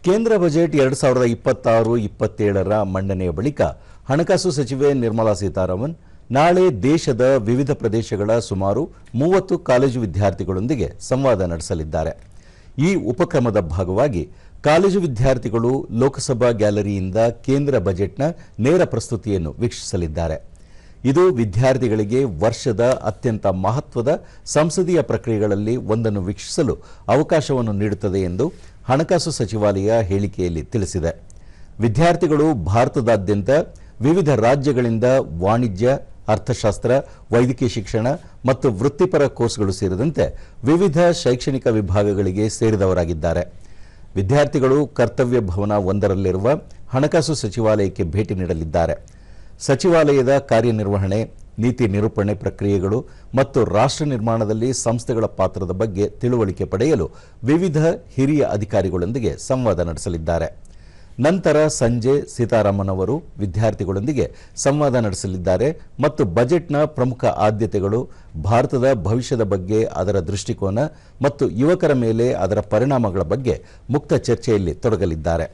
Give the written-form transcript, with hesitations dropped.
ಕೇಂದ್ರ ಬಜೆಟ್ 2026-27ರ ಮಂಡನೆಯ ಬಳಿಕ ಹಣಕಾಸು ಸಚಿವೆ ನಿರ್ಮಲಾ ಸೀತಾರಾಮನ್ ನಾಳೆ ದೇಶದ ವಿವಿಧ ಪ್ರದೇಶಗಳ ಸುಮಾರು 30 ಕಾಲೇಜು ವಿದ್ಯಾರ್ಥಿಗಳೊಂದಿಗೆ ಸಂವಾದ ನಡೆಸಲಿದ್ದಾರೆ. ಈ ಉಪಕ್ರಮದ ಭಾಗವಾಗಿ ಕಾಲೇಜು ವಿದ್ಯಾರ್ಥಿಗಳು ಲೋಕಸಭಾ ಗ್ಯಾಲರಿಯಿಂದ ಕೇಂದ್ರ ಬಜೆಟ್ನ ನೇರ ಪ್ರಸ್ತುತಿಯನ್ನು ವೀಕ್ಷಿಸಲಿದ್ದಾರೆ. ಇದು ವಿದ್ಯಾರ್ಥಿಗಳಿಗೆ ವರ್ಷದ ಅತ್ಯಂತ ಮಹತ್ವದ ಸಂಸದೀಯ ಪ್ರಕ್ರಿಯೆಗಳಲ್ಲಿ ಒಂದನ್ನು ವೀಕ್ಷಿಸಲು ಅವಕಾಶವನ್ನು ನೀಡುತ್ತದೆ ಎಂದು ಹಣಕಾಸು ಸಚಿವಾಲಯ ಹೇಳಿಕೆಯಲ್ಲಿ ತಿಳಿಸಿದೆ. ವಿದ್ಯಾರ್ಥಿಗಳು ಭಾರತದಾದ್ಯಂತ ವಿವಿಧ ರಾಜ್ಯಗಳಿಂದ ವಾಣಿಜ್ಯ, ಅರ್ಥಶಾಸ್ತ್ರ, ವೈದ್ಯಕೀಯ ಶಿಕ್ಷಣ ಮತ್ತು ವೃತ್ತಿಪರ ಕೋರ್ಸ್ಗಳು ಸೇರಿದಂತೆ ವಿವಿಧ ಶೈಕ್ಷಣಿಕ ವಿಭಾಗಗಳಿಗೆ ಸೇರಿದವರಾಗಿದ್ದಾರೆ. ವಿದ್ಯಾರ್ಥಿಗಳು ಕರ್ತವ್ಯ ಭವನ 1ರಲ್ಲಿರುವ ಹಣಕಾಸು ಸಚಿವಾಲಯಕ್ಕೆ ಭೇಟಿ ನೀಡಲಿದ್ದಾರೆ. ಸಚಿವಾಲಯದ ಕಾರ್ಯನಿರ್ವಹಣೆ, ನೀತಿ ನಿರೂಪಣೆ ಪ್ರಕ್ರಿಯೆಗಳು ಮತ್ತು ರಾಷ್ಟ್ರ ನಿರ್ಮಾಣದಲ್ಲಿ ಸಂಸ್ಥೆಗಳ ಪಾತ್ರದ ಬಗ್ಗೆ ತಿಳುವಳಿಕೆ ಪಡೆಯಲು ವಿವಿಧ ಹಿರಿಯ ಅಧಿಕಾರಿಗಳೊಂದಿಗೆ ಸಂವಾದ ನಡೆಸಲಿದ್ದಾರೆ. ನಂತರ ಸಂಜೆ ಸೀತಾರಾಮನ್ ಅವರು ವಿದ್ಯಾರ್ಥಿಗಳೊಂದಿಗೆ ಸಂವಾದ ನಡೆಸಲಿದ್ದಾರೆ ಮತ್ತು ಬಜೆಟ್ನ ಪ್ರಮುಖ ಆದ್ಯತೆಗಳು, ಭಾರತದ ಭವಿಷ್ಯದ ಬಗ್ಗೆ ಅದರ ದೃಷ್ಟಿಕೋನ ಮತ್ತು ಯುವಕರ ಮೇಲೆ ಅದರ ಪರಿಣಾಮಗಳ ಬಗ್ಗೆ ಮುಕ್ತ ಚರ್ಚೆಯಲ್ಲಿ ತೊಡಗಲಿದ್ದಾರೆ.